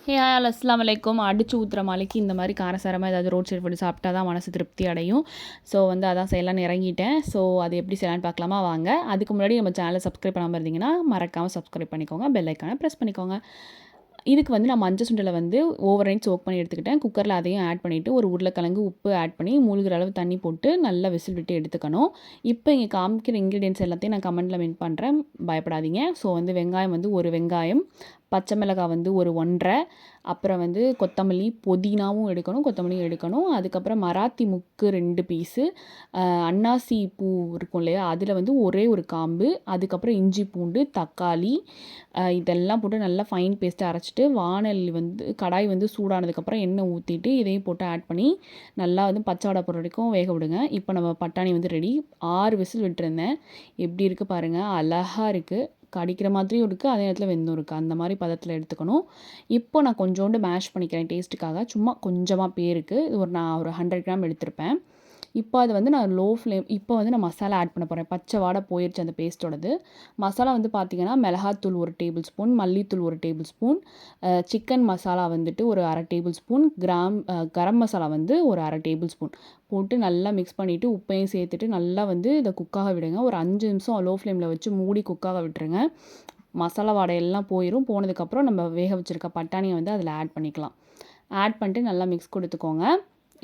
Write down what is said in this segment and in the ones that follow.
Hey hi அஸ்ஸலாமு அலைக்கும். அடிச்சு ஊற்றுற மலைக்கு இந்த மாதிரி காரசாரமாக ஏதாவது ரோட் சைடு ஃபுட்டு சாப்பிட்டா தான் மனசு திருப்தி அடையும். ஸோ அதான் செய்யலான்னு இறங்கிட்டேன். ஸோ அது எப்படி செய்யலான்னு பார்க்கலாமா வாங்க. அதுக்கு முன்னாடி நம்ம சேனலை சப்ஸ்கிரைப் பண்ணாமல் இருந்தீங்கன்னா மறக்காமல் சப்ஸ்கிரைப் பண்ணிக்கோங்க, பெல் ஐக்கானை ப்ரெஸ் பண்ணிக்கோங்க. இதுக்கு நான் மஞ்சள் சுண்டலை ஓவர் நைட் சோக் பண்ணி எடுத்துக்கிட்டேன். குக்கரில் அதையும் ஆட் பண்ணிவிட்டு ஒரு உருளைக்கிழங்கு உப்பு ஆட் பண்ணி மூழ்கிற அளவு தண்ணி போட்டு நல்லா விசில் விட்டு எடுத்துக்கணும். இப்போ இங்கே காமிக்கிற இன்க்ரீடியன்ஸ் எல்லாத்தையும் நான் கமெண்ட்டில் மென்ட் பண்ணுறேன், பயப்படாதீங்க. ஸோ வெங்காயம் ஒரு வெங்காயம், பச்சை மிளகாய் ஒரு 1.5, அப்புறம் கொத்தமல்லி புதினாவும் எடுக்கணும், கொத்தமல்லியும் எடுக்கணும். அதுக்கப்புறம் மராத்தி முக்கு 2 பீஸு, அன்னாசி பூ இருக்கும் இல்லையா, அதில் ஒரே ஒரு காம்பு, அதுக்கப்புறம் இஞ்சி பூண்டு, தக்காளி, இதெல்லாம் போட்டு நல்லா ஃபைன் பேஸ்ட்டாக அரைச்சிட்டு வானல் கடாய் சூடானதுக்கப்புறம் எண்ணெய் ஊற்றிட்டு இதையும் போட்டு ஆட் பண்ணி நல்லா பச்சை வாடை போகிற வரைக்கும் வேக விடுங்க. இப்போ நம்ம பட்டாணி ரெடி. 6 விசில் விட்டுருந்தேன். எப்படி இருக்குது பாருங்கள், அழகாக இருக்குது. கடிக்கிற மாதிரியும் இருக்குது, அதே நேரத்தில் வெந்தும் இருக்குது. அந்த மாதிரி பதத்தில் எடுத்துக்கணும். இப்போ நான் கொஞ்சோண்டு மேஷ் பண்ணிக்கிறேன் டேஸ்ட்டுக்காக, சும்மா கொஞ்சமாக பேருக்கு. இது நான் ஒரு 100 கிராம் எடுத்திருப்பேன். இப்போ அது நான் லோ ஃப்ளேம். இப்போ நான் மசாலா ஆட் பண்ண போகிறேன். பச்சை வாடை போயிடுச்சு அந்த பேஸ்ட்டோடது. மசாலா பார்த்திங்கன்னா மிளகாத்தூள் 1 டேபிள் ஸ்பூன், மல்லித்தூள் 1 டேபிள் ஸ்பூன், சிக்கன் மசாலா ஒரு 1/2 டேபிள் ஸ்பூன், கரம் மசாலா ஒரு 1/2 டேபிள் ஸ்பூன் போட்டு நல்லா மிக்ஸ் பண்ணிவிட்டு உப்பையும் சேர்த்துட்டு நல்லா இதை குக்காக விடுங்க. ஒரு 5 நிமிஷம் லோ ஃப்ளேமில் வச்சு மூடி குக்காக விட்டுருங்க. மசாலா வாடையெல்லாம் போயிடும். போனதுக்கப்புறம் நம்ம வேக வச்சுருக்க பட்டாணியை அதில் ஆட் பண்ணிக்கலாம். ஆட் பண்ணிட்டு நல்லா மிக்ஸ் கொடுத்துக்கோங்க.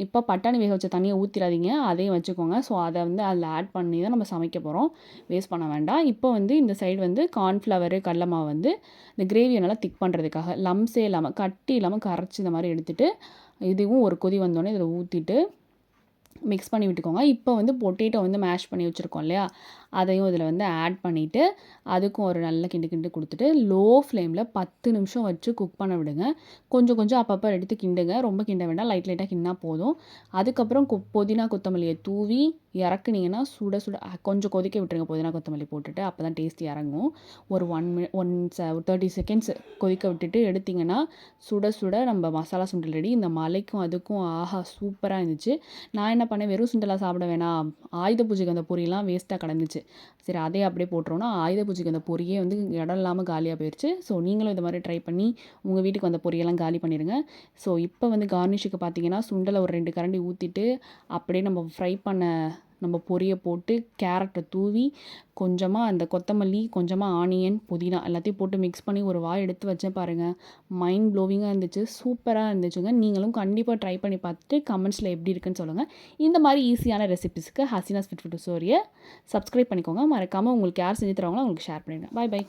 இப்போ பட்டாணி வேக வச்ச தண்ணியை ஊற்றிடாதீங்க, அதையும் வச்சுக்கோங்க. ஸோ அதை அதில் ஆட் பண்ணி தான் நம்ம சமைக்க போகிறோம், வேஸ்ட் பண்ண வேண்டாம். இப்போ இந்த சைடு கார்ன்ஃப்ளவரு கடல மாவு இந்த கிரேவியை நல்லா திக் பண்ணுறதுக்காக லம்ஸே இல்லாமல் கட்டி இல்லாமல் கரைச்சி இந்த மாதிரி எடுத்துகிட்டு இதுவும் ஒரு கொதி வந்தோடனே இதில் ஊற்றிட்டு மிக்ஸ் பண்ணி விட்டுக்கோங்க. இப்போ பொட்டேட்டோ மேஷ் பண்ணி வச்சுருக்கோம் இல்லையா, அதையும் இதில் ஆட் பண்ணிவிட்டு அதுக்கும் ஒரு நல்ல கிண்டு கொடுத்துட்டு லோ ஃப்ளேமில் 10 நிமிஷம் வச்சு குக் பண்ண விடுங்க. கொஞ்சம் கொஞ்சம் அப்பப்போ எடுத்து கிண்டுங்க, ரொம்ப கிண்ட வேண்டாம், லைட்டாக கிண்டினா போதும். அதுக்கப்புறம் புதினா கொத்தமல்லியை தூவி இறக்குனீங்கன்னா சுட சுட கொஞ்சம் கொதிக்க விட்டுருங்க. புதினா கொத்தமல்லி போட்டுட்டு அப்போ தான் டேஸ்ட் இறங்கும். ஒரு 30 செகண்ட்ஸ் கொதிக்க விட்டுட்டு எடுத்திங்கன்னா சுட சுட நம்ம மசாலா சுண்டல் ரெடி. இந்த மலைக்கும் அதுக்கும் ஆஹா சூப்பராக இருந்துச்சு. நான் என்ன பண்ணேன், வெறும் சுண்டலாக சாப்பிட வேணாம், ஆயுத பூஜைக்கு அந்த பொரியெல்லாம் வேஸ்ட்டாக கிடந்துச்சு, சரி அதே அப்படியே போட்டுருவோன்னா ஆயுத பூஜைக்கு அந்த பொரியே இடம் இல்லாமல் காலியாக போயிடுச்சு. ஸோ நீங்களும் இந்த மாதிரி ட்ரை பண்ணி உங்கள் வீட்டுக்கு வந்த பொரியெல்லாம் காலி பண்ணிடுங்க. ஸோ இப்போ கார்னிஷுக்கு பார்த்தீங்கன்னா சுண்டலை ஒரு 2 கரண்டி ஊற்றிட்டு அப்படியே நம்ம ஃப்ரை பண்ண நம்ம பொரியை போட்டு கேரட்டை தூவி கொஞ்சமாக அந்த கொத்தமல்லி, கொஞ்சமாக ஆனியன், புதினா எல்லாத்தையும் போட்டு மிக்ஸ் பண்ணி ஒரு வாய் எடுத்து வச்சேன் பாருங்கள், மைண்ட் ப்ளோவிங்காக இருந்துச்சு, சூப்பராக இருந்துச்சுங்க. நீங்களும் கண்டிப்பாக ட்ரை பண்ணி பார்த்துட்டு கமெண்ட்ஸில் எப்படி இருக்குன்னு சொல்லுங்கள். இந்த மாதிரி ஈஸியான ரெசிபிஸ்க்கு ஹசீனாஸ் ஃபிட் ஃபுட் ஸ்டோரியை சப்ஸ்கிரைப் பண்ணிக்கோங்க. மறக்காமல் உங்களுக்கு யார் செஞ்சு தருவாங்களோ அவங்களுக்கு ஷேர் பண்ணிடுங்க. Bye by.